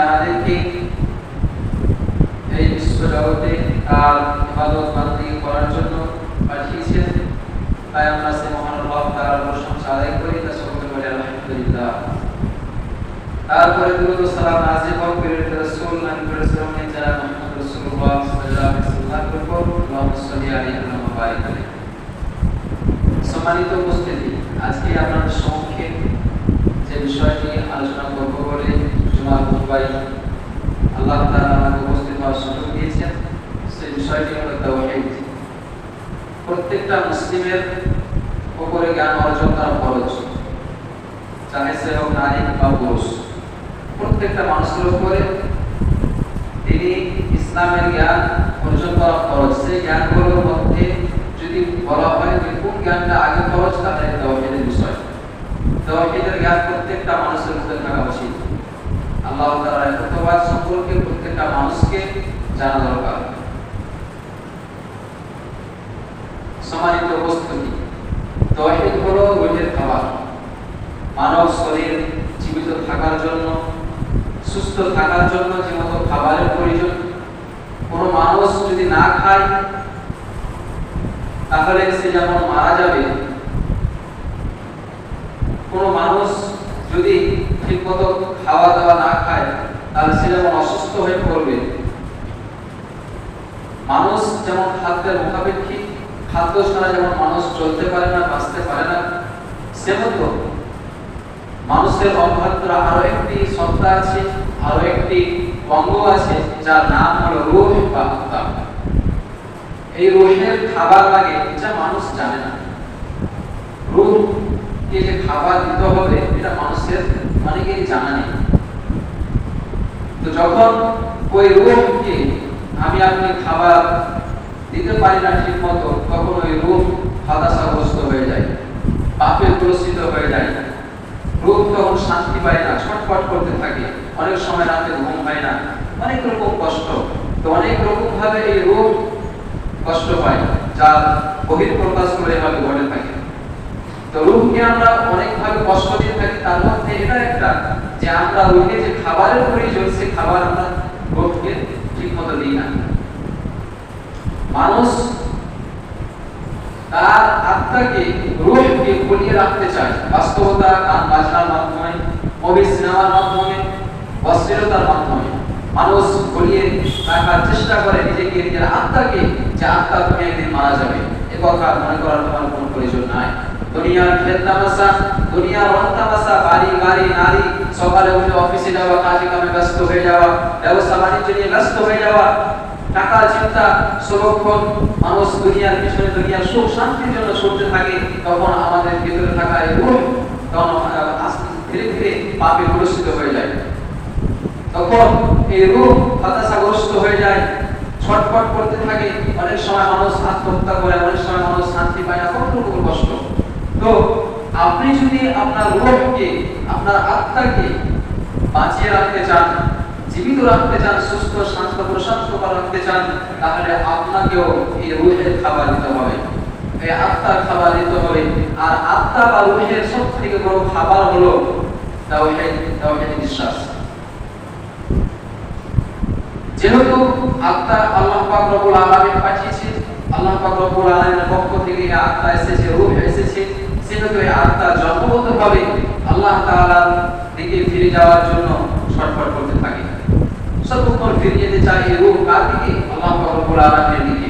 আমাদেরকে এই বিশ্ব জগতে তার ইবাদত বান্দি করার জন্য পাঠিয়েছেন। তাই আমরা সে মহান আল্লাহ তাআলার প্রশংসা আদায় করি, তা সকলে বলি আলহামদুলিল্লাহ। তারপরে দুরূদ ও সালাম নাযিল হোক প্রিয় রাসূল নবী রাসূলুল্লাহ যারা মুহাম্মদ রাসূলুল্লাহ সাল্লাল্লাহু আলাইহি ওয়াসাল্লামের উপর আল্লাহুম্মা সাল্লি আলাইহি ওয়া বারিক আলাইহি। সম্মানিত উপস্থিতি, আজকে আপনাদের সম্মুখে যে বিষয়টি আলোচনা করব বলে জুমার খুতবায় আল্লাহ তাআলা আমাকে উপস্থিত হওয়ার সুযোগ দিয়েছেন, সেই বিষয়টি হলো তাওহীদ। প্রত্যেকটা মুসলিমের উপরে জ্ঞান অর্জন করা ফরজ, চাহে সে হোক নারী বা পুরুষ। প্রত্যেকটা মানুষের উপরে তিনি ইসলামের জ্ঞান অর্জন করা ফরজ। সেই জ্ঞানগুলোর মধ্যে যদি বলা হয় যে কোন জ্ঞানটা আগে ফরজ, তাহলে তাওহীদের বিষয়। তাওহীদের জ্ঞান প্রত্যেকটা মানুষের মধ্যে থাকা উচিত। আল্লাহ তাআলার একত্ববাদ সম্পর্কে প্রত্যেকটা মানুষকে জানা দরকার। সম্মানিত উপস্থিতি, তাওহীদ হলো রূহের খাবার। মানব শরীর জীবিত থাকার জন্য, সুস্থ থাকার জন্য যে মতো খাবারের প্রয়োজন, কোনো মানুষ যদি না খায় তাহলে সে যেমন মারা যাবে। কোনো মানুষ যদি ঠিকমতো খাওয়া দাওয়া না খায় তাহলে সে যেমন অসুস্থ হয়ে পড়বে। মানুষ যেমন খাদ্যের মুখাপেক্ষী, খাদ্য ছাড়া যেমন মানুষ চলতে পারে না, বাঁচতে পারে না, সেমতো মানুষের অভ্যন্তরে আরো একটি সত্তা আছে, আরো একটি অঙ্গ আছে, যার নাম হলো রূহ বা আত্মা। এই রূহের খাবার লাগে যা মানুষ জানে না। রূহকে যে খাবার দিতে হবে এটা মানুষের অনেকেরই জানা নেই। তো যখন ওই রূহকে আমি আপনি খাবার দিতে পারি না ঠিক মতো, তখন ওই রূহ হতাশাগ্রস্ত হয়ে যায়, পাপে গ্রসিত হয়ে যায়। রূহ তখন শান্তি পায় না, ছটফট করতে থাকে, অনেক সময় রাতে ঘুম হয় না, অনেক রকম কষ্ট। তো অনেক রকম ভাবে এই রূহ কষ্ট পায়, যার বহিঃপ্রকাশ করে এভাবে ঘটে থাকে। তো রূহকে আমরা অনেক ভাবে কষ্ট দিয়ে থাকি, তার মধ্যে এটা একটা যে আমরা রূহে যে খাবারের প্রয়োজন, সেই খাবার আমরা রূহকে ঠিক মতো দিই না। মানুষ তার আত্মাকে, রূহকে ভুলিয়ে রাখতে চায় বাস্তবতা, গান বাজনার মাধ্যমে, মুভি সিনেমার মাধ্যমে, অশ্লীলতার মাধ্যমে মানুষ ভুলিয়ে রাখার চেষ্টা করে নিজেকে, নিজের আত্মাকে, যে আত্মা তুমি একদিন মারা যাবে। এ কথা মনে করার তোমার কোনো প্রয়োজন নাই। দুনিয়ার খেল তামাশা, দুনিয়ার রং তামাশা, বাড়ি গাড়ি নারী, সকালে উঠে অফিসে যাওয়া, কাজে কামে ব্যস্ত হয়ে যাওয়া, ব্যবসা বাণিজ্য নিয়ে ব্যস্ত হয়ে যাওয়া, টাকা চিন্তা সর্বক্ষণ মানুষ দুনিয়ার পিছনে, দুনিয়ার সুখ শান্তির জন্য ছুটতে থাকে, তখন আমাদের ভিতরে থাকা এই রূহ তখন ধীরে ধীরে পাপে গ্রসিত হয়ে যায়। তখন এই রূহ হতাশাগ্রস্ত হয়ে যায়, ছটফট করতে থাকে। অনেক সময় মানুষ আত্মহত্যা করে, অনেক সময় মানুষ শান্তি পায় না, কত রকম কষ্ট। তো আপনি যদি আপনার রূহকে, আপনার আত্মাকে বাঁচিয়ে রাখতে চান, জীবিত রাখতে চান, সুস্থ শান্ত প্রশান্ত রাখতে চান, তাহলে আপনাকেও এই রূহের খাবার দিতে হবে, এই আত্মার খাবার দিতে হবে। আর আত্মা বা রূহের সবথেকে বড় খাবার হলো তাওহীদ, তাওহীদের বিশ্বাস। যেহেতু আত্মা আল্লাহ পাক রব্বুল আলামিন পাঠিয়েছেন, আল্লাহ পাক রব্বুল আলামিনের পক্ষ থেকে এই আত্মা এসেছে, রূহ এসেছে, সেহেতু এই আত্মা জন্মগতভাবে আল্লাহ তাআলার দিকে ফিরে যাওয়ার জন্য ছটফট করতে থাকে। সর্বক্ষণ ফিরে যেতে চায় এই রূহ কার দিকে? আল্লাহ পাক রব্বুল আলামিনের দিকে।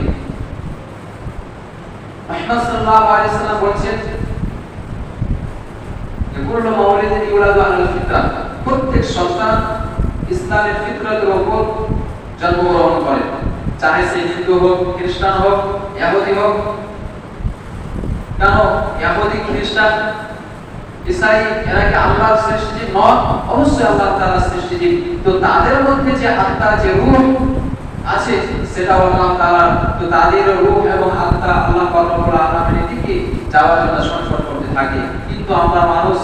মুহাম্মদ সাল্লাল্লাহু আলাইহি ওয়াসাল্লাম বলেছেন যে কুল্লু মাউলিদিন ইউলাদু আলাল ফিতরাহ, প্রত্যেক সন্তান ইসলামের ফিতরাতের উপর জন্মগ্রহণ করে, চাহে সে হিন্দু হোক, খ্রিস্টান হোক, ইহুদি হোক। কেন ইহুদি, খ্রিস্টান, ঈসাই এরা কি আল্লাহর সৃষ্টি নয়? অবশ্যই আল্লাহ তাআলার সৃষ্টি। তো তাদের মধ্যে যে আত্মা, যে রূহ আছে, সেটা আল্লাহ তাআলার। তো তাদের রূহ এবং আত্মা আল্লাহ পাক রব্বুল আলামিনের দিকে যাওয়ার জন্য ছটফট করতে থাকে। কিন্তু আমরা মানুষ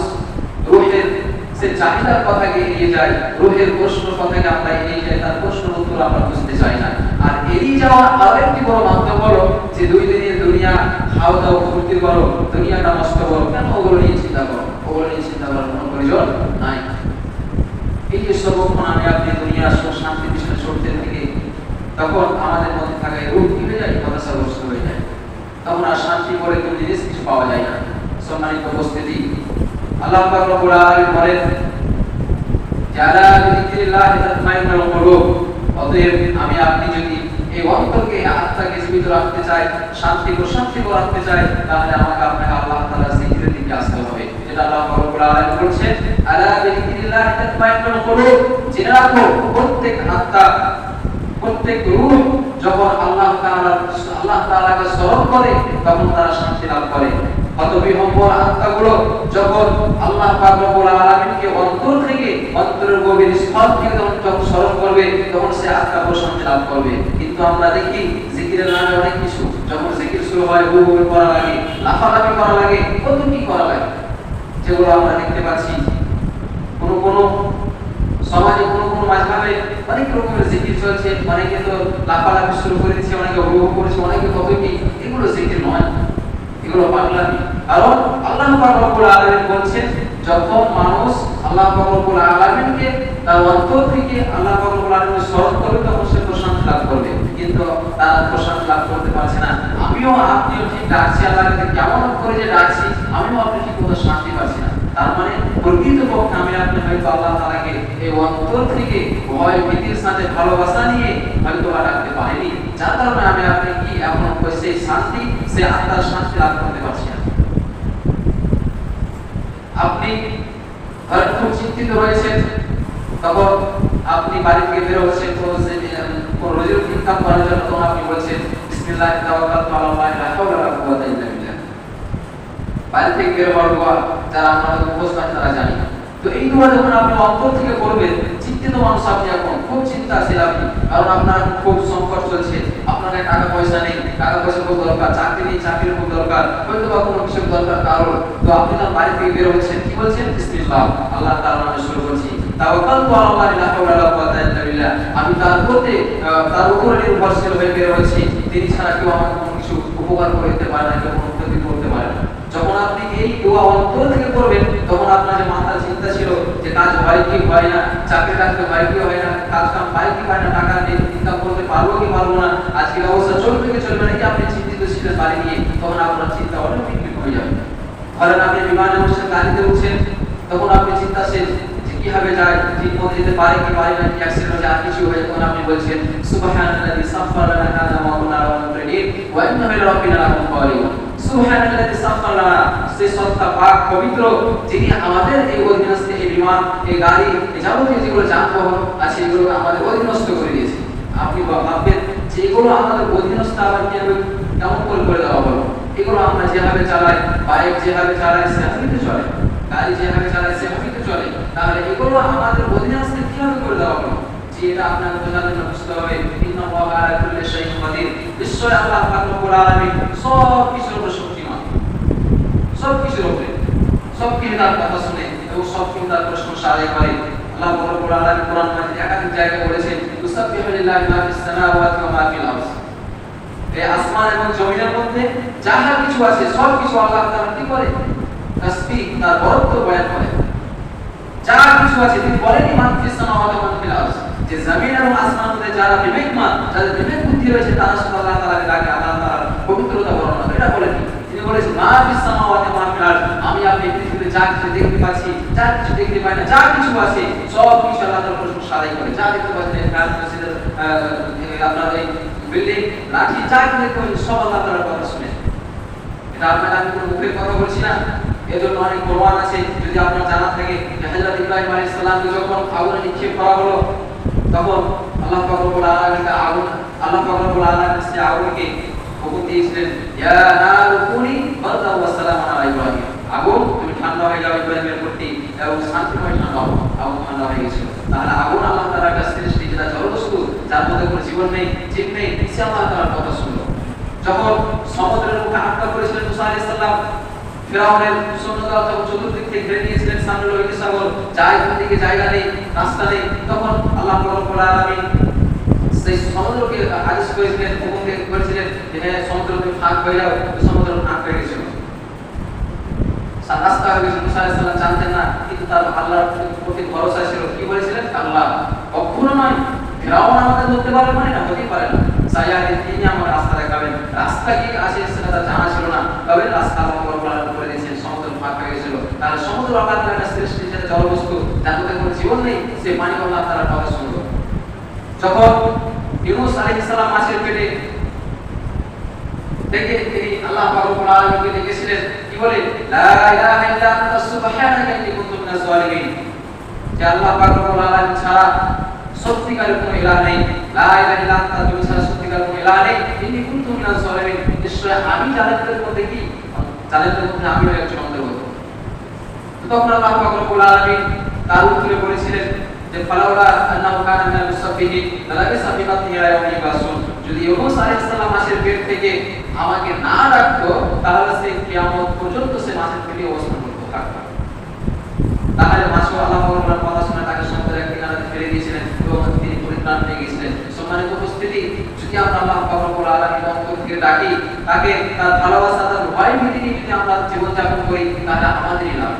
রূহের সে চাহিদার কথাকে এড়িয়ে যায়, রূহের প্রশ্ন কথাকে আমরা এড়িয়ে যাই, তার প্রশ্নের উত্তর আমরা বুঝতে চাই না। আর এড়িয়ে যাওয়ার আরো একটি বড় মাধ্যম হলো যে দুই দিনের দুনিয়া, খাও দাও ফুর্তি করো, দুনিয়াটা নষ্ট করো। কেন ওগুলো নিয়ে চিন্তা করো? ওগুলো নিয়ে চিন্তা করার কোনো প্রয়োজন নাই। এই যে সর্বক্ষণ আমি আপনি কোনো জিনিস কিছু পাওয়া যায় না। সম্মানিত উপস্থিতি, আল্লাহ পাক রব্বুল আলামিন বলেন যারা বিযিকরিল্লাহ তাতমাইন্নুল কুলুব, অতএব আমি আপনি যদি এই অন্তরকে আত্মাকে জীবিত রাখতে চাই, শান্তি প্রশান্তি রাখতে চাই, তাহলে আমাকে আপনাকে আল্লাহ তাআলার জিকিরের দিকে আসতে হবে। এটা আল্লাহ পাক রব্বুল আলামিন বলছেন আলা বিযিকরিল্লাহ তাতমাইন্নুল কুলুব, জেনে রাখো প্রত্যেক আত্মা প্রত্যেক রূহ যখন আল্লাহ তাআলাকে স্মরণ করে তখন তারা শান্তি লাভ করে। হতবিহ্বল আত্মাগুলো যখন আল্লাহ পাক রব্বুল আলামিনকে অন্তর থেকে, অন্তরের গভীর স্থল থেকে যখন স্মরণ করবে তখন সে আত্মা প্রশান্তি লাভ করবে। কিন্তু আমরা দেখি জিকিরের নামে অনেক কিছু, যখন জিকির শুরু হয় হু হু করা লাগে, লাফালাফি করা লাগে, কত কি করা লাগে, যেগুলো আমরা দেখতে পাচ্ছি। কোন সমাজে কোন মাঝহাবে অনেক রকমের জিকির চলছে, অনেকে তো লাফালাফি শুরু করেছে, অনেকে হু হু করেছে, অনেকে কত কি। এগুলো জিকির নয়, এগুলো পাগলামি। কারণ আল্লাহ পাক রব্বুল আলামিন বলছেন যখন মানুষ আল্লাহ পাক রব্বুল আলামিনকে তার অন্তর থেকে আল্লাহ পাক রব্বুল আলামিনের স্মরণ করবে তখন সে প্রশান্তি লাভ করবে। কিন্তু তারা প্রশান্তি লাভ করতে পারছে না। আমিও আপনিও ঠিক ডাকছি আল্লাহকে, কেমন করে যে ডাকছি, আমিও আপনি ঠিক মতো শান্তি পাচ্ছি না। তার মানে প্রকৃতপক্ষে আমি আপনি হয়তো আল্লাহ তাআলাকে এই অন্তর থেকে ভয় ভীতির সাথে ভালোবাসা নিয়ে হয়তো ডাকতে পারিনি, যার কারণে আমি আপনি কি এমন সেই শান্তি, সে আত্মার শান্তি লাভ করতে পারছি না। আপনি হয়তো খুব চিন্তিত রয়েছেন, তখন আপনি বাড়ি থেকে বের হচ্ছেন কোন রোজির ইনকাম করার জন্য, তখন আপনি বলছেন বিসমিল্লাহ তাওয়াক্কালতু আলাল্লাহ লা হাওলা ওয়ালা কুওয়াতা ইল্লা বিল্লাহ। বাড়ি থেকে বের হওয়ার দোয়া যারা আমাদের মুখস্থ তারা জানি। তো এই দোয়া যখন আপনি অন্তর থেকে করবেন, চিন্তিত মানুষ আপনি এখন খুব চিন্তাশীল আপনি, কারণ আপনার খুব সংকট চলছে, আপনার টাকা পয়সা নেই, টাকা পয়সা খুব দরকার, চাকরি নেই, চাকরির খুব দরকার, হয়তো বা কোনো কিছু দরকার কারণ। তো আপনি তার বাড়ি থেকে বের হচ্ছেন, কি বলছেন? বিসমিল্লাহ, আল্লাহ তাআলার নামে শুরু করছি, তাওয়াক্কালতু আলাল্লাহ লা হাওলা ওয়ালা কুওয়াতা ইল্লা বিল্লাহ। আমি তার উপরে নির্ভরশীল হয়ে বের হচ্ছি, তিনি ছাড়া কেউ আমার কোনো কিছু উপকার করতে পারে না, কেউ কোনো ক্ষতি করতে পারে না। যখন আপনি এই দোয়া অন্তর থেকে করবেন তখন আপনার যে মাথার চিন্তা ছিল যে কাজ হয় কি হয় না, চাকরি কাজকে হয় কি হয় না, কাজ কাম পাই কি পায় না, টাকা ইনকাম করতে পারবো কি পারবো না, আজকের অবস্থা চলবে কি চলবে না, কি আপনি চিন্তিত ছিলেন বাড়ি নিয়ে, তখন আপনার চিন্তা অটোমেটিক হয়ে যাবে। ধরেন আপনি বিমানে উঠছেন, গাড়িতে উঠছেন, তখন আপনি চিন্তাশীল যে কিভাবে যায়, ঠিক মতো যেতে পারে কি পারে না, কি অ্যাক্সিডেন্ট হয়ে আর কিছু হয়ে, তখন আপনি বলছেন সুবহানাল্লাযী সাখখারা লানা হাযা ওয়া কুন্না লাহু মুকরিনিন ওয়া ইন্না ইলা রাব্বিনা লামুনকালিবুন। সুবহানাল্লাযী সাখখারা লানা, সে সত্তা পাক পবিত্র যিনি আমাদের এই অধীনস্থ এই বিমান, এই গাড়ি, এই যাবতীয় যেগুলো যানবাহন আছে এগুলো আমাদের অধীনস্থ করে দিয়েছে। আপনি ভাববেন যে এগুলো আমাদের অধীনস্থ আবার কেমন করে দেওয়া হলো। এগুলো আমরা যেভাবে চালাই, বাইক যেভাবে চালাই সেভাবেই তো চলে, গাড়ি যেভাবে চালাই সেভাবেই তো চলে, তাহলে এগুলো আমাদের অধীনস্থ কিভাবে করে দেওয়া হলো? যে এটা আপনার বোঝার জন্য বুঝতে হবে ইন্নাল্লাহু আলা কুল্লি শাইইন কাদির, নিশ্চয় আল্লাহ পাক রব্বুল আলামিন সব কিছুর উপর শক্তিমান, সব কিছুর উপরে, সব কিছু তার কথা শুনে এবং সব কিছু তার প্রশংসা আদায় করে। আল্লাহ রব্বুল আলামিন কোরআন মাজিদে একাধিক জায়গায় বলেছেন তুসাব্বিহু লিল্লাহি মা ফিস সামাওয়াতি ওয়া মা ফিল আরদ, এই আসমান এবং জমিনের মধ্যে যাহা কিছু আছে সব কিছু আল্লাহ তাআলা কি করে? তাসবিহ, তার বরত্ব বয়ান করে। যা কিছু আছে তিনি বলেনই মা ফিস সামাওয়াতি ওয়া মা ফিল আরদ, যে জমিন এবং আসমানের মধ্যে যারা বিবেকমান, যাদের বিবেক বুদ্ধি রয়েছে তারা শুধু আল্লাহ তাআলাকে ডাকে, আল্লাহ তাআলার পবিত্রতা বর্ণনা করে। এটা বলেন তিনি বলেছেন মা ফিস সামাওয়াতি ওয়া মা ফিল আরদ, আমি আপনি পৃথিবীতে যা কিছু দেখতে পাচ্ছি, যা কিছু দেখতে পাই না, যা কিছু আছে সব কিছু আল্লাহ তাআলার প্রশংসা আদায় করে। যা দেখতে পাচ্ছেন আপনার এই বিল্ডিং, লাঠি, যা কিছু দেখতে পাচ্ছেন সব আল্লাহ তাআলার কথা শুনে। এটা আপনার আমি কোনো মুখের কথা বলছি না, এজন্য অনেক প্রমাণ আছে। যদি আপনার জানা থাকে যে হযরত ইব্রাহিম আলাইহিস সালামকে যখন আগুনে নিক্ষেপ করা হলো, তখন আল্লাহ পাক রব্বুল আলামিন আগুনকে হুকুম দিয়েছিলেন ইয়া নারু কুনি বারদান ওয়া সালামান আলা ইব্রাহিম, আগুন তুমি ঠান্ডা হয়ে যাও ইব্রাহিমের প্রতি এবং শান্তিময় ঠান্ডা হও। আগুন ঠান্ডা হয়ে গেছিল। তাহলে আগুন আল্লাহ তাআলার কাছ থেকে যেটা জড়বস্তু, যার মধ্যে কোনো জীবন নেই, জীব নেই, সে আল্লাহ তাআলার কথা শুনলো। যখন সমুদ্রের মুখে আটকা করেছিলেন মুসা আলাইহিস সালাম, ফিরাউনের সৈন্যদল যখন চতুর্দিক থেকে ঘিরে নিয়েছিলেন, সামনে লোহিত সাগর, দিকে জায়গা নেই, রাস্তা নেই, তখন আল্লাহ রব্বুল আলামিন সেই সমুদ্রকে আদেশ করেছিলেন, হুকুম করেছিলেন যে হ্যাঁ সমুদ্রকে ফাঁক হয়ে যাও, সমুদ্র ফাঁক হয়ে গেছিল, রাস্তা হয়ে গেছিল। মুসা আলাইহিস সালাম জানতেন না, কিন্তু তার আল্লাহর প্রতি ভরসা ছিল। কি বলেছিলেন? আল্লাহ কখনো নয়, ফিরাউন আমাদের ধরতে পারবে না, হতেই পারে না, তিনি আমার রাস্তা দেখাবেন, রাস্তা কি আছে সেটা তার জানা ছিল না, তবে রাস্তা আল্লাহ রব্বুল আলামিন করে দিয়েছেন, সমতল ফাঁক হয়ে গেছিল। তাহলে সমুদ্র আল্লাহ তাআলা একটা সৃষ্টি, যেটা জলবস্তু, যার মধ্যে কোনো জীবন নেই, সেই পানি আল্লাহ তাআলা কথা শুনলো। যখন ইউনূস আলাইহিস সালাম মাছের পেটে দেখে তিনি আল্লাহ পাক রব্বুল আলামিনকে ডেকেছিলেন, কি বলে, লা ইলাহা ইল্লা আনতা সুবহানাকা ইন্নী কুনতু মিনাজ জালিমিন, যে আল্লাহ পাক রব্বুল আলামিন ছাড়া সত্যিকারের কোনো ইলাহ নেই, লা ইলাহা ইল্লা আনতা, তুমি ছাড়া সত্যিকারের কোনো ইলাহ নেই, ইন্নী কুনতু মিনাজ জালিমিন, নিশ্চয় আমি জালিমদের মধ্যে, কি জালিমদের মধ্যে আমিও একজন অন্তর্গত। তো তখন আল্লাহ পাক রব্বুল আলামিন তার উত্তরে বলেছিলেন যে ফালাউলা আন্নাহু কানা মিনাল মুসাব্বিহিন লালাবিসা ফি বাতনিহি ইলা ইয়াউমি ইউবআসুন, যদি ইউনূস আলাইহিস সালাম মাছের পেট থেকে আমাকে না ডাকতো, তাহলে সে কিয়ামত পর্যন্ত সে মাছের পেটে অবস্থান করতে থাকতো। তাহলে মাছও আল্লাহ পাক রব্বুল কথা শুনে তাকে সমুদ্রের কিনারাতে ফেলে দিয়েছিলেন এবং তিনি পরিত্রাণ পেয়ে গিয়েছিলেন। সম্মানিত উপস্থিতি, যদি আমরা আল্লাহ পাক রব্বুল আলামিন অন্তর থেকে ডাকি, তাকে তার ভালোবাসা, তার ভয় ভীতি নিয়ে যদি আমরা জীবন যাপন করি, তাহলে আমাদেরই লাভ,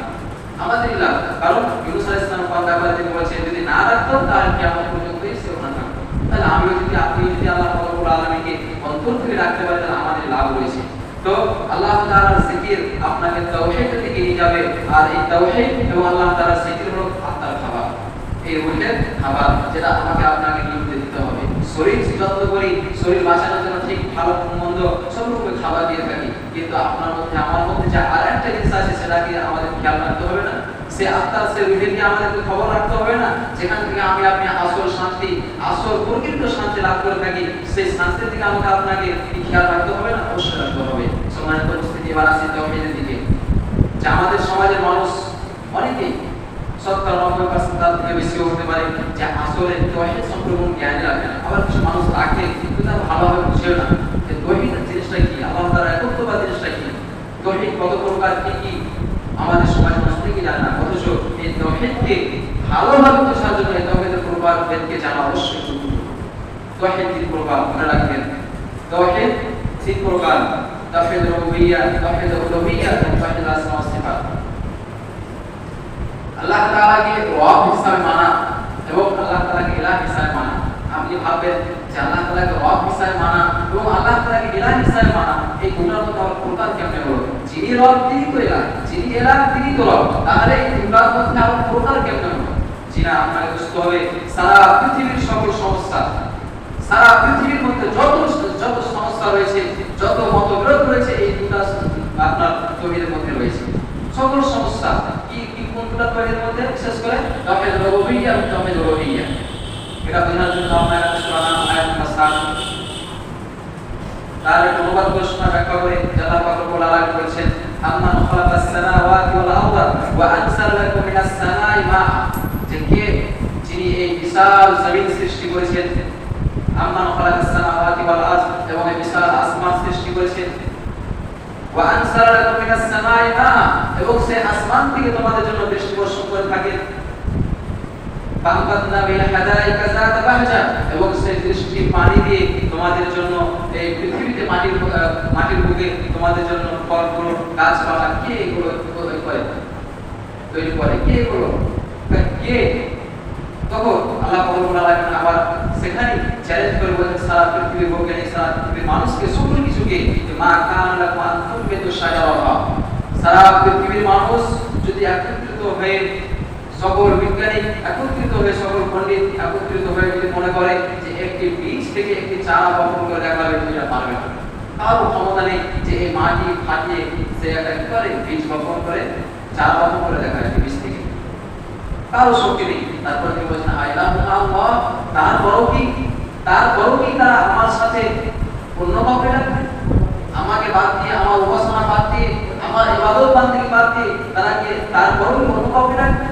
আমাদেরই লাভ। কারণ ইউনূস আলাইহিস সালাম ব্যাপারে তিনি বলেছেন, যদি না রাখতো তাহলে কিয়ামত পর্যন্ত সে ওখানে থাকতো। তাহলে আমিও যদি, আপনি যদি আল্লাহ পাক রব্বুল আলামিনকে অন্তর থেকে রাখতে পারেন, তাহলে আমাদের লাভ রয়েছে। তো আল্লাহ তাআলার জিকির আপনাকে তাওহীদের দিকে নিয়ে যাবে, আর এই তাওহীদ এবং আল্লাহ তাআলার জিকির হলো আত্মার খাবার, এই রূহের খাবার, যেটা আমাকে আপনাকে নিয়মিত দিতে হবে। শরীর যত্ন করি, শরীর বাঁচানোর জন্য ঠিক ভালো মন্দ সব রকমের খাবার দিয়ে থাকি, কিন্তু আপনার মধ্যে, আমার মধ্যে যে আরেকটা জিনিস আছে, সেটাকে আমাদের খেয়াল রাখতে হবে না? সে আত্মার, সে রূহের নিয়ে আমাদেরকে খবর রাখতে হবে না? যেখান থেকে আমি আপনি আসল শান্তি, আসল প্রকৃত শান্তি লাভ করে থাকি, সেই শান্তির দিকে আমাকে আপনাকে খেয়াল রাখতে হবে না? অবশ্যই রাখতে হবে। সম্মানিত উপস্থিতি, এবার আসি তাওহীদের দিকে। যে আমাদের সমাজের মানুষ অনেকেই, 70-90% তার থেকে বেশিও হতে পারে, যে আসলে তাওহীদ সম্পর্কে কোনো জ্ঞানই রাখে না। আবার কিছু মানুষ রাখে, কিন্তু তারা ভালোভাবে বুঝেও না যে তাওহীদ জিনিসটা কি, আল্লাহ তাআলার একত্ববাদ জিনিসটা কি, তাওহীদ কত প্রকার, কি কি, আমাদের সমাজের মানুষ থেকে জানে না। অথচ এই তাওহীদকে ভালোভাবে বোঝার জন্য এই তাওহীদের প্রকার ভেদকে জানা অবশ্যই জরুরি। তাওহীদ 3 প্রকার, মনে রাখবেন। তাওহীদ 3 প্রকার: তাওহীদ রুবুবিয়্যাহ, তাওহীদ উলুহিয়্যাহ এবং তাওহীদ আসমা ওয়া সিফাত। আল্লাহ তাআলাকে রব হিসাবে মানা এবং আল্লাহ তাআলাকে ইলাহ হিসাবে মানা। আপনি ভাববেন যে আল্লাহ তাআলাকে রব হিসাবে মানা এবং আল্লাহ তাআলাকে ইলাহ হিসাবে মানা, এই দুটোর মধ্যে আবার প্রকার কেমনে হলো? যিনি রব তিনি তো ইলাহ, যিনি ইলাহ তিনি তো রব, তাহলে এই দুটোর মধ্যে আবার প্রকার কেমনে হলো? জিনা আপনাকে বুঝতে হবে, সারা পৃথিবীর সকল সমস্যা, সারা পৃথিবীর মধ্যে যত সমস্যা রয়েছে, যত মতবিরোধ রয়েছে, এই দুটো আপনার তাওহীদের মধ্যে রয়েছে। সকল সমস্যা কি কি, কোনটা তাওহীদের মধ্যে? বিশেষ করে তাওহীদ রুবুবিয়্যাহ এবং তাওহীদ উলুহিয়্যাহ। এটা বোঝার জন্য আপনারা সূরা আয়াত নাম্বার 7 তার একটা অনুবাদ ঘোষণা ব্যাখ্যা করে আল্লাহ পাক রব্বুল আলামিন বলেছেন, আম্মান খালাকাস সামাওয়াতি ওয়াল আরদা ওয়া আনসালা লাকুম মিনাস সামাই মা, যে কে, যিনি এই বিশাল জমিন সৃষ্টি করেছেন, আম্মান খালাকাস সামাওয়াতি ওয়াল আরদ, এবং এই বিশাল আসমান সৃষ্টি করেছেন, ওয়া আনসালা লাকুম মিনাস সামাই মা, এবং সে আসমান থেকে তোমাদের জন্য বৃষ্টি বর্ষণ করে থাকেন, ফামবাতনা বিল হাদাইকা যাত বাহজা, এবং সেই বৃষ্টির পানি দিয়ে তোমাদের জন্য এই পৃথিবীতে মাটির বুকে তোমাদের জন্য ফলগুলো, গাছপালা, কে এগুলো তৈরি করে? কে এগুলো? কে? তখন আল্লাহ পাক রব্বুল আলামিন আবার সেখানে চ্যালেঞ্জ করে বলেন, সারা পৃথিবীর বৈজ্ঞানিক, সারা পৃথিবীর মানুষকে, সকল কিছুকে, মা কানা লাকুম আন তুনবিতু শাজারাহা, সারা পৃথিবীর মানুষ যদি একত্রিত হয়ে, সকল বিজ্ঞানী একত্রিত হয়ে, সকল পণ্ডিত একত্রিত হয়ে যদি মনে করে যে একটি বীজ থেকে একটি চারা বপন করে দেখাবে, এটা পারবে না। কারো ক্ষমতা নেই যে এই মাটি ফাটিয়ে সে একটা কি করে, বীজ বপন করে, চারা বপন করে দেখাবে বীজ থেকে, কারো শক্তি নেই। তারপর তিনি বলছেন, আল্লাহ, তারপরও কি তারা আমার সাথে অন্য কাউকে ডাকবে? আমাকে বাদ দিয়ে, আমার উপাসনা বাদ দিয়ে, আমার ইবাদত বান্দেগি বাদ দিয়ে তারা কি তারপরও অন্য কাউকে ডাকবে?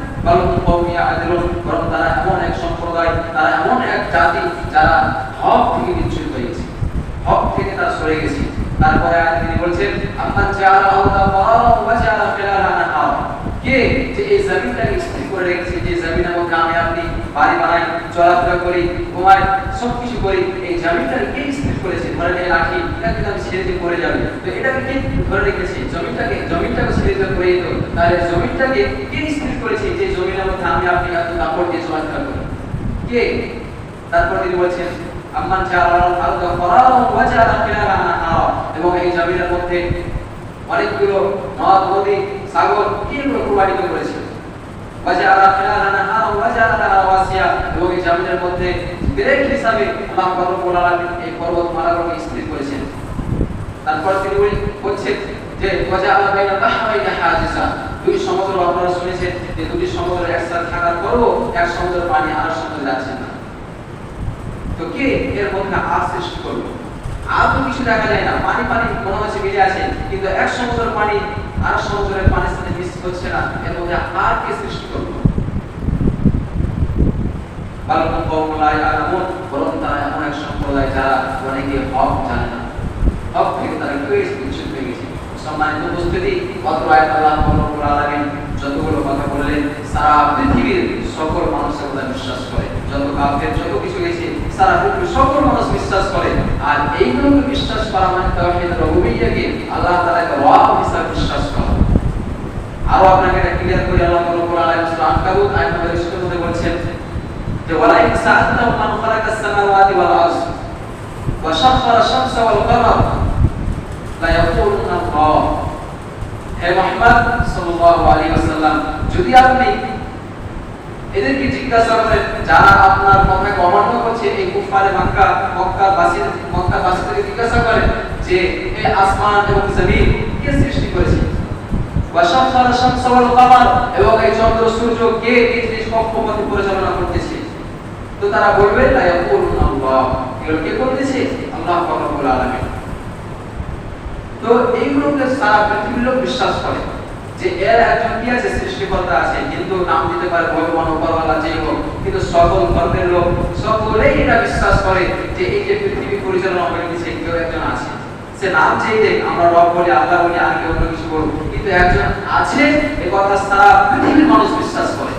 বরং তারা এমন এক সম্প্রদায়, তারা এমন এক জাতি, যারা হক থেকে বিচ্যুত হয়েছে, হক থেকে তারা সরে গেছে। তারপরে আয়াতে তিনি বলছেন, আম্মান জাআলা আরদা ফারাগান ওয়া জাআলা খিলালাহা আনহার, কে যে এই জমিনটাকে স্থির করে রেখেছে, যে জমিনের মধ্যে আমি আপনি বাড়ি বানাই, চলাফেরা করি, ঘুমাই, সবকিছু করি, এই জমিনটাকে কে স্থির করেছে? ধরে নিয়ে রাখি, এটা কিন্তু আমি ছেড়ে দিয়ে পড়ে যাবে, তো এটাকে কে ধরে রেখেছে? জমিনটাকে ছেড়ে দিয়ে পড়ে যেত, তাহলে জমিনটাকে কে স্থির করেছে, যে জমিনের মধ্যে আমি আপনি এত কাপড় দিয়ে চলাফেরা করি? কে? তারপর তিনি বলছেন, আম্মান জাআলাল আরদা করারান ওয়া জাআলা খিলালাহা আনহারা, এবং এই জমিনের মধ্যে অনেকগুলো নদ নদী সাগর এগুলো প্রবাহিত করেছে। ওয়া জাআলা খিলালাহা আনহারা ওয়া জাআলা লাহা রাওয়াসিয়া, এবং এই জমিনের মধ্যে ব্রেক হিসাবে আল্লাহ রাব্বুল আলামিন এই পর্বতমালাগুলোকে স্থির করেছেন। তারপর তিনি বলছেন যে ওয়া জাআলা বাইনা বাহরাইনি হাজিসা, দুই সমুদ্র, আপনারা শুনেছেন যে দুটি সমুদ্র একসাথে থাকার পরও এক সমুদ্রের পানি আর সমুদ্রে যাচ্ছে না। তো কে এর মধ্যে আর সৃষ্টি করলো? আর তো কিছু দেখা যায় না, পানি পানি মনে হচ্ছে মিলে আছে, কিন্তু এক সমুদ্রের পানি আর সমুদ্রের পানির সাথে মিক্স হচ্ছে না, এর মধ্যে আর কে সৃষ্টি করলো? বালকুম কওমুন লা ইয়ালামুন, বরং তারা এমন এক সম্প্রদায় যারা অনেকে হক জানে না, হক থেকে তারা বিচ্যুত হয়ে গেছে। সম্মানিত উপস্থিতি, অত্র আয়াত আল্লাহ রাব্বুল আলামিন যতগুলো কথা বললেন সারা পৃথিবীর সকল মানুষ এগুলো বিশ্বাস করে, যত কাফের যত কিছু গেছে সারা পৃথিবীর সকল মানুষ বিশ্বাস করে। আর এইগুলোকে বিশ্বাস করা মানে তাওহীদ রুবুবিয়্যাহকে আল্লাহ তাআলাকে রব হিসেবে বিশ্বাস করা। আরো আপনাকে এটা ক্লিয়ার করে আল্লাহ রাব্বুল আলামিন সূরা আনকাবুত আয়াত নম্বর 20 এর মধ্যে বলছেন যে ওয়ালা ইন সাআলতাহুম মান খালাকাস সামাওয়াতি ওয়াল আরদ ওয়া সাখখারা আশ-শামসা ওয়াল কামার লা ইয়াকুলুনা আল্লাহ। হে মুহাম্মদ সাল্লাল্লাহু আলাইহি ওয়াসাল্লাম, যদি আপনি এদেরকে জিজ্ঞাসা করেন যারা আপনার কথাকে অমান্য করছে, এই কুফারে মক্কাবাসীদেরকে জিজ্ঞাসা করেন যে এই আসমান এবং জমিন কে সৃষ্টি করেছে, ওয়া সাখখারা আশ-শামসা ওয়াল কামার, এবং এই চন্দ্র সূর্য কে নিজ নিজ কক্ষপথে পরিচালনা করতেছে, তো তারা বলবে লা ইয়াকুলুনা আল্লাহ, এগুলো কে করতেছে? আল্লাহ রাব্বুল আলামিন। তো এইগুলোকে সারা পৃথিবীর লোক বিশ্বাস করে যে এর একজন কি আছে, সৃষ্টিকর্তা আছে, কিন্তু নাম দিতে পারে ভগবান, উপরওয়ালা, যেই হোক, কিন্তু সকল ধর্মের লোক সকলেই এটা বিশ্বাস করে যে এই যে পৃথিবী পরিচালনা করতেছে কেউ একজন আছে। সে নাম যেই দেখ, আমরা রব বলি, আল্লাহ বলি, আর কেউ অন্য কিছু বলি, কিন্তু একজন আছে, এই কথা সারা পৃথিবীর মানুষ বিশ্বাস করে।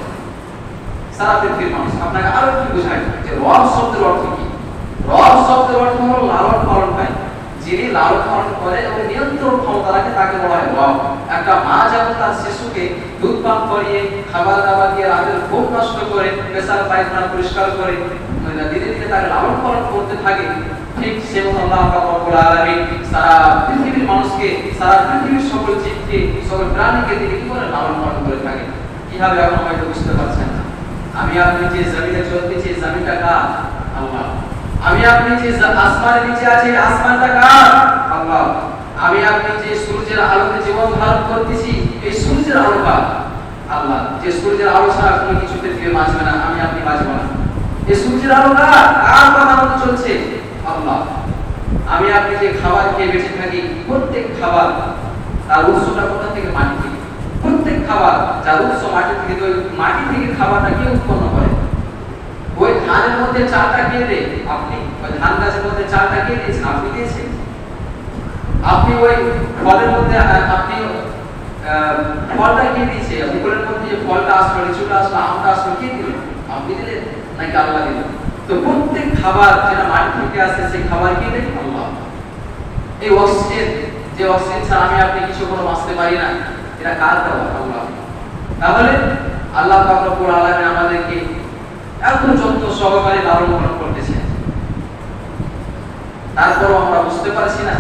সারা পৃথিবীর মানুষ। আপনাকে আরো কি বোঝায় যে রব শব্দের অর্থ কি? রব শব্দের অর্থ হলো লালন পালনকারী, যিনি লালন পালন করে এবং নিয়ন্ত্রণ ক্ষমতা রাখে, তাকে বলা হয় রব। একটা মা যখন তার শিশুকে দুধ পান করিয়ে, খাবার দাবার দিয়ে, রাতের ঘুম নষ্ট করে, পেশাব পায়খানা পরিষ্কার করে ধীরে ধীরে তাকে লালন পালন করতে থাকে, ঠিক সেমন আল্লাহ রাব্বুল আলামিন সারা পৃথিবীর মানুষকে, সারা পৃথিবীর সকল জীবকে, সকল প্রাণীকে তিনি কি করে লালন পালন করে থাকে। কিভাবে এখন হয়তো বুঝতে পারছেন না। আমি আপনি যে জমিনে চলতেছি, জমিনটা কার? আল্লাহ। আমি আপনি যে আসমানের নিচে আছি, আসমানটা কার? আল্লাহ। আমি আপনি যে সূর্যের আলোতে জীবন ধারণ করতেছি, এই সূর্যের আলো কার? আল্লাহ। যে সূর্যের আলো ছাড়া কোনো কিছু পৃথিবীতে বাঁচবে না, আমি আপনি বাঁচবো না। এই সূর্যের আলো কার? কার বানানো চলছে? আল্লাহ। আমি আপনি যে খাবার খেয়ে বেঁচে থাকি, প্রত্যেক খাবার তার উৎসটা কোথা থেকে? মাটি থেকে। প্রত্যেক খাবার যার উৎস মাটি থেকে, তো মাটি থেকে খাবারটা কে উৎপন্ন করে? ওই ধানের মধ্যে চালটা কে দেয়? আপনি। ওই ধান গাছের মধ্যে চালটা কে দিয়েছেন? আপনি দিয়েছেন। আপনি ওই ফলের মধ্যে আপনি ফলটা কে দিয়েছে? ফুলের মধ্যে যে ফলটা আসলো, লিচুটা আসলো, আমটা আসলো, কে দিলেন? আপনি দিলেন নাকি আল্লাহ দিলেন? তো প্রত্যেক খাবার যেটা মাটি থেকে আসে, সেই খাবার কে দেয়? আল্লাহ। এই অক্সিজেন, যে অক্সিজেন ছাড়া আমি আপনি কিছু কোনো বাঁচতে পারি না, এটা কার দেওয়া? আল্লাহ। তাহলে আল্লাহ পাক রব্বুল আলামিন আমাদেরকে এত যত্ন সহকারে লালন পালন করতেছেন, তারপরও আমরা বুঝতে পারছি না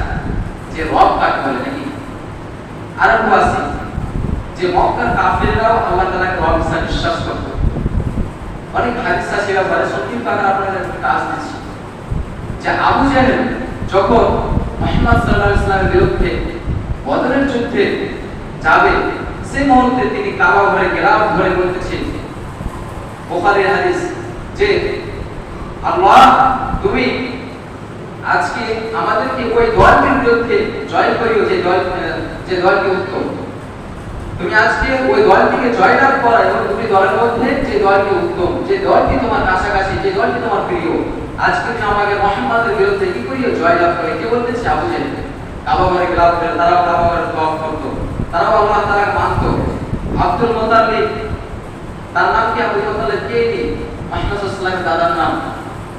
যে রব কাকে বলে নাকি। আর একটু আছে যে মক্কার কাফেররাও আল্লাহ তাআলাকে রব হিসেবে বিশ্বাস করত। অনেক হাদিস আছে ব্যাপারে, সংক্ষিপ্ত আকারে আপনাদের কাজ দিচ্ছি যে আবু জাহেল যখন মুহাম্মদ সাল্লাল্লাহু আলাইহি ওয়াসাল্লামের বিরুদ্ধে বদরের যুদ্ধে যাবে, সেই মুহূর্তে তিনি কাবা ঘরে ঘেরাও ধরে বলতেছেন, বুখারীর হাদিস, যে আল্লাহ তুমি আজকে আমাদেরকে ওই দলটির বিরুদ্ধে জয় করিও, যে দলটি উত্তম, তুমি আজকে ওই দলটিকে জয়লাভ করা, এবং তুমি দলের মধ্যে যে দলটি উত্তম, যে দলটি তোমার কাছাকাছি, যে দলটি তোমার প্রিয়, আজকে তুমি আমাকে মুহাম্মাদের বিরুদ্ধে কি করিও? জয়লাভ করে। কে বলতেছে? আবু জাহেল। কাবা ঘরে ঘেরাও করে, তারাও কাবা ঘরে তওয়াফ করত, তারাও আল্লাহ তাআলাকে মানত। আব্দুল মুতালিব, তার নাম কি? আব্দুল মুতালিব কে? মুহাম্মদ সাল্লাল্লাহু আলাইহি ওয়াসাল্লামের দাদার নাম।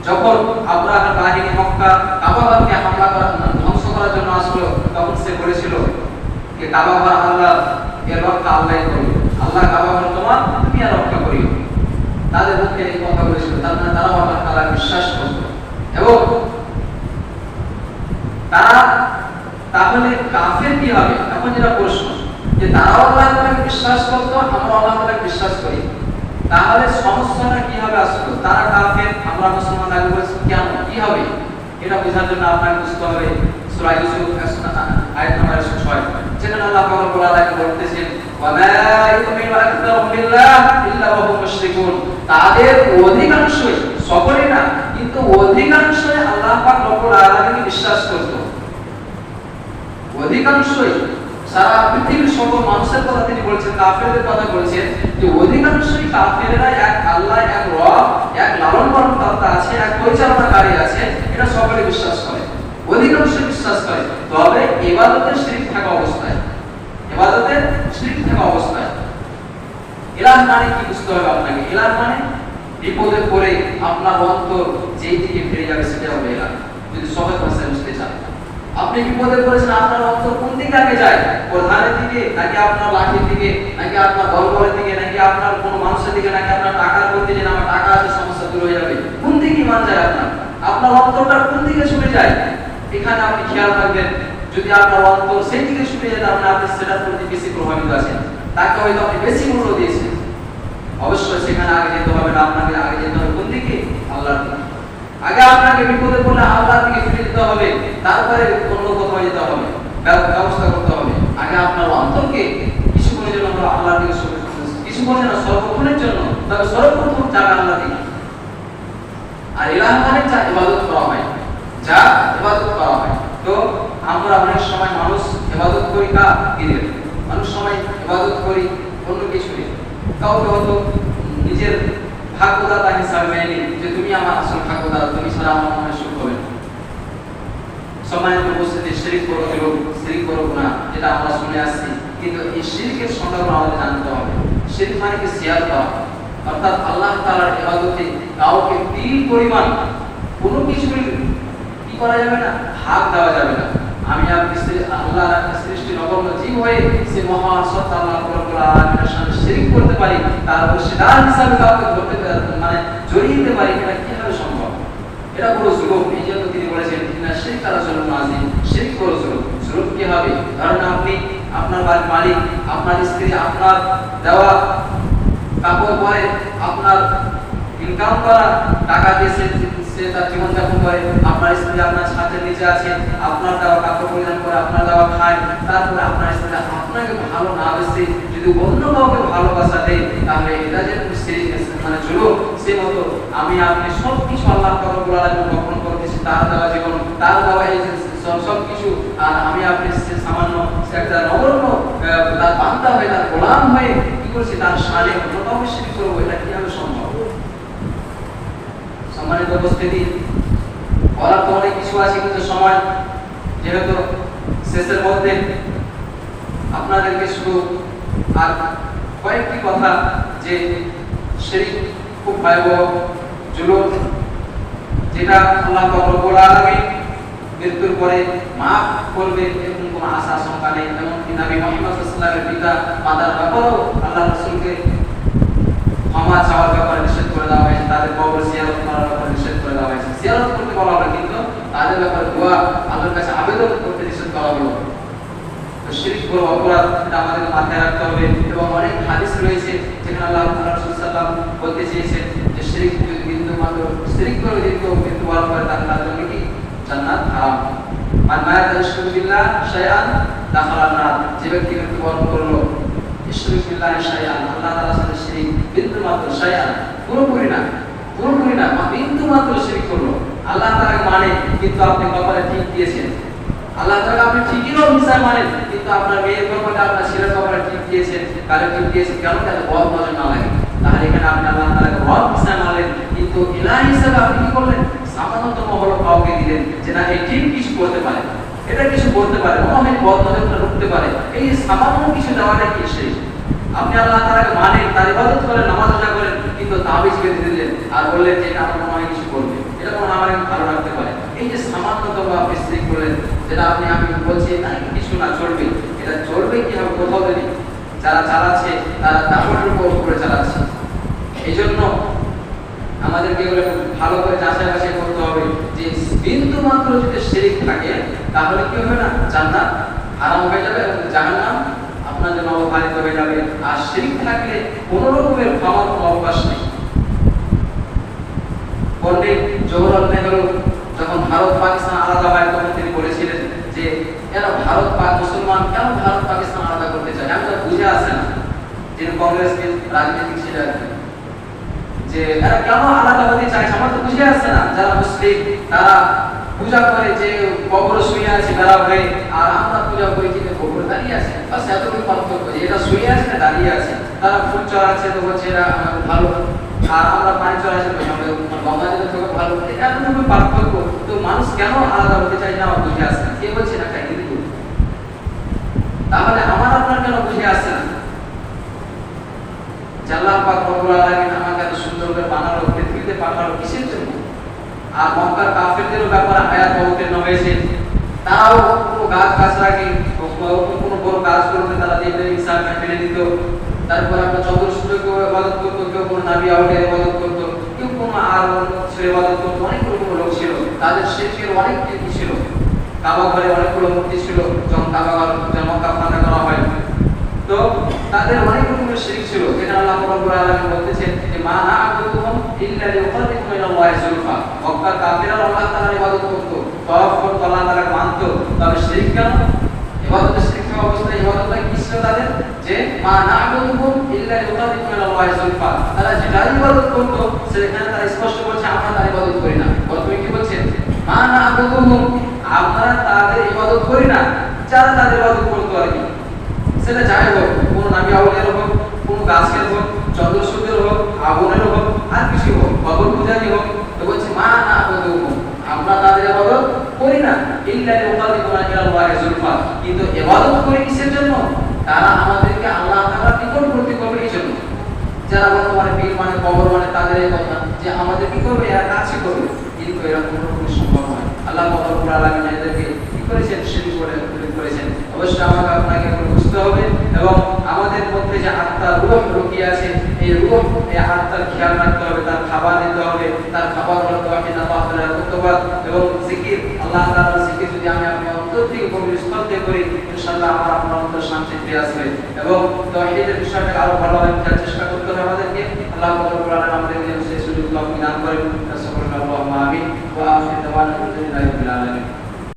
যখন আবরাহার বাহিনী মক্কা কাবাকে হামলা করার, ধ্বংস করার জন্য আসলো, তখন সে বলেছিল যে কাবা ঘর আল্লাহ, এর রক্ষা আল্লাহই করবে, আল্লাহ কাবা ঘর তোমার, তুমি আর রক্ষা করিও। তাদের মুখে এই কথা বলেছিল, তার মানে তারাও আল্লাহ তাআলা বিশ্বাস করত। এবং তাহলে কাফের কি হবে? এখন যেটা প্রশ্ন যে তারাও আল্লাহ তাআলাকে বিশ্বাস করতো, আমরা আল্লাহ তাআলাকে বিশ্বাস করি, তাহলে সমস্যাটা কি হবে? আসলে তারা কাফের, আমরা মুসলমান, আগে বলছি কেন কি হবে? এটা বোঝার জন্য আপনাকে বুঝতে হবে সূরা ইউসুফ আয়াত নম্বর 6, যেখানে আল্লাহ পাক রব্বুল আলামিন বলতেছেন ওয়া মা ইউমিনু আকতারুহুম বিল্লাহ ইল্লা ওয়া হুম মুশরিকুন, তাদের অধিকাংশই, সকলে না কিন্তু অধিকাংশই আল্লাহ পাক রব্বুল আলামিনকে বিশ্বাস করত। অধিকাংশই, সারা পৃথিবীর সকল মানুষের কথা তিনি বলছেন, কাফেরদের কথা বলছেন যে অধিকাংশই কাফেররা এক আল্লাহ, এক রব, এক লালন পালন কর্তা আছে, এক পরিচালনাকারী আছে, এটা সকলে বিশ্বাস করে, অধিকাংশ বিশ্বাস করে। তবে ইবাদতের শিরক থাকা অবস্থায়, ইবাদতের শিরক থাকা অবস্থায় ইলাহ মানে কি বুঝতে হবে আপনাকে? ইলাহ মানে বিপদে পড়ে আপনার অন্তর যেই দিকে ফিরে যাবে সেটা হবে ইলাহ। যদি সহজ ভাষায় বুঝতে চান, আপনি বিপদে পড়েছেন, আপনার অন্তর কোন দিকে আগে যায়? প্রধানের দিকে, নাকি আপনার লাঠির দিকে, নাকি আপনার দরবারের দিকে, নাকি আপনার কোন মানুষের দিকে, নাকি আপনার টাকার প্রতি, যে আমার টাকা আছে সমস্যা দূর হয়ে যাবে? কোন দিকে ইমান যায় আপনার? আপনার অন্তরটা কোন দিকে ছুটে যায়? এখানে আপনি খেয়াল রাখবেন, যদি আপনার অন্তর সেই দিকে ছুটে যায় তাহলে আপনি সেটার প্রতি বেশি প্রভাবিত আছেন, তাকে হয়তো আপনি বেশি মূল্য দিয়েছেন। অবশ্যই সেখানে আগে যেতে হবে না, আপনাকে আগে যেতে হবে কোন দিকে? আল্লাহর দিকে। আগে আপনাকে বিপদে পড়লে আল্লাহর দিকে ফিরে যেতে হবে, তারপরে অন্য কোথাও যেতে হবে, ব্যবস্থা করতে হবে। আগে আপনার অন্তরকে কিছুক্ষণের জন্য আমরা আল্লাহর দিকে সরে, কিছুক্ষণের জন্য, সর্বক্ষণের জন্য, তবে সর্বপ্রথম যাবে আল্লাহর দিকে। আর ইলাহ মানে যা ইবাদত করা হয়, যা ইবাদত করা হয়। তো আমরা অনেক সময় মানুষ ইবাদত করি কাফিরের, অনেক সময় ইবাদত করি অন্য কিছুর, কাউকে হয়তো নিজের ভাগ্যদাতা হিসাবে মেনে নিই যে তুমি আমার আসল ভাগ্যদাতা, তুমি ছাড়া আমার মনে সুখ হবে না। সম্মানিত উপস্থিতি, শিরক করো লোক, শিরক করো না, যেটা আমরা শুনে আসছি, কিন্তু এই শিরকের সংজ্ঞাগুলো আমাদের জানতে হবে। শিরক মানে কি? শেয়ার করা, অর্থাৎ আল্লাহ তাআলার ইবাদতে কাউকে তিল পরিমাণ কোনো কিছুর কি করা যাবে না, ভাগ দেওয়া যাবে না। আমি আপনি আল্লাহর সৃষ্টি নগণ্য জীব হয়ে সে মহান সত্তা আল্লাহ রব্বুল আলামিনের সাথে শিরক করতে পারি, তার অংশীদার হিসাবে কাউকে ধরতে মানে জড়িয়ে দিতে পারি, এটা কিভাবে সম্ভব? এটা বড় জুলুম। এই জন্য তিনি বলেছেন ইন্না শিরকা লাযুলুমুন আযীম, শিরক বড় জুলুম। জুলুম কি হবে? ধরেন আপনি, আপনার বাড়ির মালিক, আপনার স্ত্রী আপনার দেওয়া কাপড় পরে, আপনার ইনকাম করা টাকা দিয়ে সে তার জীবনযাপন করে, আপনার স্ত্রী আপনার ছাদের নিচে আছে, আপনার দেওয়া কাপড় পরিধান করে, আপনার দেওয়া খায়, তারপরে আপনার স্ত্রী আপনাকে ভালো না বেশি যদি অন্য কাউকে ভালোবাসা দেয়, তাহলে এটা যে মানে জুলুম। সে মতো আমি আপনি সব কিছু আল্লাহ রব্বুল আলামিন গ্রহণ করতেছি, তার দেওয়া জীবন, তার দেওয়া এই সব কিছু, আর আমি আপনি সামান্য একটা নগণ্য তার বান্দা হয়ে, তার গোলাম হয়ে কি করছি, তার শানে অন্যতম শিরক করবো, এটা কিভাবে সম্ভব? সম্মানিত উপস্থিতি, বলার তো অনেক কিছু আছে, কিন্তু সময় যেহেতু শেষের মধ্যে, আপনাদেরকে শুধু আর কয়েকটি কথা, যে শিরক খুব ভয়াবহ জুলুম, যেটা আল্লাহ রব্বুল আলামিন মৃত্যুর পরে মাফ করবে এরকম কোনো আশা আশঙ্কা নেই। এমনকি নবী মুহাম্মদ সাল্লাল্লাহু আলাইহি ওয়াসাল্লামের পিতা মাতার ব্যাপারেও আল্লাহ রাসূলকে ক্ষমা চাওয়ার ব্যাপারে নিষেধ করে দেওয়া হয়েছে, তাদের কবর জিয়ারত করার ব্যাপারে নিষেধ করে দেওয়া হয়েছে। জিয়ারত করতে বলা হলো, কিন্তু তাদের ব্যাপারে দোয়া আল্লাহর কাছে আবেদন করতে নিষেধ করা হলো। তো শিরক বড় অপরাধ, এটা আমাদের মাথায় রাখতে হবে। এবং অনেক হাদিস রয়েছে যেখানে আল্লাহ রাসূল সাল্লাল্লাহু আলাইহি ওয়াসাল্লাম বলতে চেয়েছেন যে শিরক যদি বিন্দু মাত্র শিরক করে দিত, কিন্তু বলার পরে তার জন্য কি জান্নাত হারাম। মান মায়াত ইশরিকু বিল্লাহ শাইআন দাখালান নার, যে ব্যক্তি মৃত্যুবরণ করলো ইশরিকু বিল্লাহ শাইআন, আল্লাহ তাআলার সাথে শিরক বিন্দু মাত্র, শাইআন পুরোপুরি না, পুরোপুরি না, বিন্দু মাত্র শিরক করলো, আল্লাহ তাআলাকে মানে কিন্তু আপনি কপালে ঠিক দিয়েছেন, আল্লাহ তাআলা আপনি ঠিকই রব হিসাবে মানেন, কিন্তু আপনার মেয়ের কপালে, আপনার ছেলের কপালে ঠিক দিয়েছেন, কারে ঠিক দিয়েছেন, কেন? তাহলে বদ নজর না লাগে। তাহলে এখানে আপনি আল্লাহ তাআলাকে রব হিসাবে মানলেন, কিন্তু ইলাহ হিসাবে আপনি কি করলেন? সামান্যতম হলো কাউকে দিলেন যে না এই ঠিক কিছু করতে পারে, এটা কিছু করতে পারে, মনে বদ নজরটা রুখতে পারে, এই সামান্য কিছু দেওয়াটা কি শিরক? আপনি আল্লাহ তাআলাকে মানেন, তার ইবাদত করেন, নামাজ রোজা করেন, কিন্তু তাবিজ বেঁধে দিলেন আর বললেন যে এটা আমার মনে হয় কিছু করবে, এটা মনে আমার ভালো রাখতে পারে। এই যে সামান্যতম আপনি শিরক করলেন, যেটা আপনি আমি বলছি না কিছু না চলবে, এটা চলবে কিভাবে? কোথাও যদি যারা চালাচ্ছে তারা দাপটের উপরে চালাচ্ছে। এই জন্য আমাদেরকে ভালো করে যাচাই বাছাই করতে হবে যে বিন্দু মাত্র যদি শিরক থাকে তাহলে কি হবে না, জান্নাত হারাম হয়ে যাবে এবং জাহান্নাম আপনার জন্য অবধারিত হয়ে যাবে। আর শিরক থাকলে কোন রকমের ক্ষমার কোনো অবকাশ নেই। পণ্ডিত জওহরলাল নেহরু যখন ভারত পাকিস্তান আলাদা হয় তখন তিনি বলেছিলেন যে এরা ভারত পাক মুসলমান কেন ভারত পাকিস্তান আলাদা করতে চায়, আমি তো বুঝে আসে না। যিনি কংগ্রেস রাজনীতিক ছিলেন যে এরা কেন আলাদা হতে চাইছে আমার তো বুঝে আসছে না। যারা মুসলিম তারা পূজা করে যে কবর শুয়ে আছে বেড়া হয়ে, আর আমরা পূজা করি যে কবর দাঁড়িয়ে আছে, বাস এতটুকু পার্থক্য যে এটা শুয়ে আছে না দাঁড়িয়ে আছে। তারা ফুল চড়াচ্ছে তো বলছে এরা ভালো, আর আমরা পানি চড়াচ্ছি তো আমরা গঙ্গা নদী থেকে ভালো, এতটুকু পার্থক্য। তো মানুষ কেন আলাদা হতে চাই না আমার বুঝে আসছে না। কে বলছে না একটা হিন্দু, তাহলে আমার আপনার কেন বুঝে আসছে না? আল্লাহ পাক রব্বুল আলামিন আমাকে এত সুন্দর করে বানালো, পৃথিবীতে পাঠালো কিসের জন্য? আর মক্কার কাফেরদের ব্যাপারে আয়াত অবতীর্ণ হয়েছে, তারাও কোনো গাছ গাছরাকে কোনো বড় কাজ করতে তারা দেখবে ইনসান মেনে দিত। তারপর আমরা চতুর্থকেও ইবাদত করতো, কেউ কোনো নবী আউলিয়ার ইবাদত করতো, কেউ কোনো আর ছেলে ইবাদত করতো। অনেক রকম লোক ছিল, তাদের শিরকের অনেক কিছু ছিল। কাবা ঘরে অনেকগুলো মূর্তি ছিল, যখন কাবা ঘর মক্কা ফাঁকা করা হয় তো তাদের অনেক রকমের শিরক ছিল, যেখানে আল্লাহ রাব্বুল আলামিন বলতেছেন যে মা না'বুদুহুম ইল্লা লিয়ুকাররিবুনা ইলাল্লাহি যুলফা। মক্কার কাফিররা আল্লাহ তাআলার ইবাদত করত, তাওয়াফ করত, আল্লাহ তাআলাকে মানত। তবে শিরক কেন? ইবাদতের শিরক অবস্থায় ইবাদতটা কি ছিল তাদের? যে মা না'বুদুহুম ইল্লা লিয়ুকাররিবুনা ইলাল্লাহি যুলফা। তারা যেটা ইবাদত করত সেখানে তারা স্পষ্ট বলছে আমরা তার ইবাদত করি না। প্রথমে কি বলছেন? মা না'বুদুহুম, আমরা তাদের ইবাদত করি না, যারা তাদের ইবাদত করতো আর কি। সেটা যাই হোক, কোন নবী আউলিয়ার হোক, কোন গাছের হোক, চন্দ্রসূর্যের হোক, আগুনের হোক, আর কিছু হোক, কবর পূজারি হোক, তো বলছে মা না'বুদুহুম, আমরা তাদের ইবাদত করি না ইল্লা লিয়ুকাররিবুনা ইলাল্লাহি যুলফা। কিন্তু ইবাদত করি কিসের জন্য? তারা আমাদেরকে আল্লাহ তাআলার নিকটবর্তী করবে এই জন্য। যারা বর্তমানে পীর মানে কবর মানে তাদের এই কথা যে আমাদের কি করবে, এরা কাছে করবে, কিন্তু এরা কোনো রকম সম্ভব নয়। আল্লাহ রাব্বুল আলামিন এদেরকে কি করেছেন? শিরক করেছেন। অবশ্যই আমাকে আপনাকে বুঝতে হবে এবং আমাদের মধ্যে যে আত্মার রূহ লুকিয়ে আছে, এই রূহ এই আত্মার খেয়াল রাখতে হবে, তার খাবার দিতে হবে। তার খাবার হলো তাওহীদ, আল্লাহ তাআলার কুতুবা এবং জিকির। আল্লাহ তাআলার জিকির যদি আমি আপনি অন্তর থেকে গভীর স্তর থেকে করি, ইনশাআল্লাহ আমার আপনার অন্তর শান্তি ফিরে আসবে। এবং তাওহীদের বিষয়টা আরো ভালোভাবে বোঝার চেষ্টা করতে হবে আমাদেরকে। আল্লাহ রাব্বুল আলামিন আমাদেরকে সেই সুযোগ দান করেন। সাল্লাল্লাহু আলাইহি ওয়া সাল্লাম। ওয়া আখিরু দাওয়ানা আলহামদুলিল্লাহি রাব্বিল আলামিন।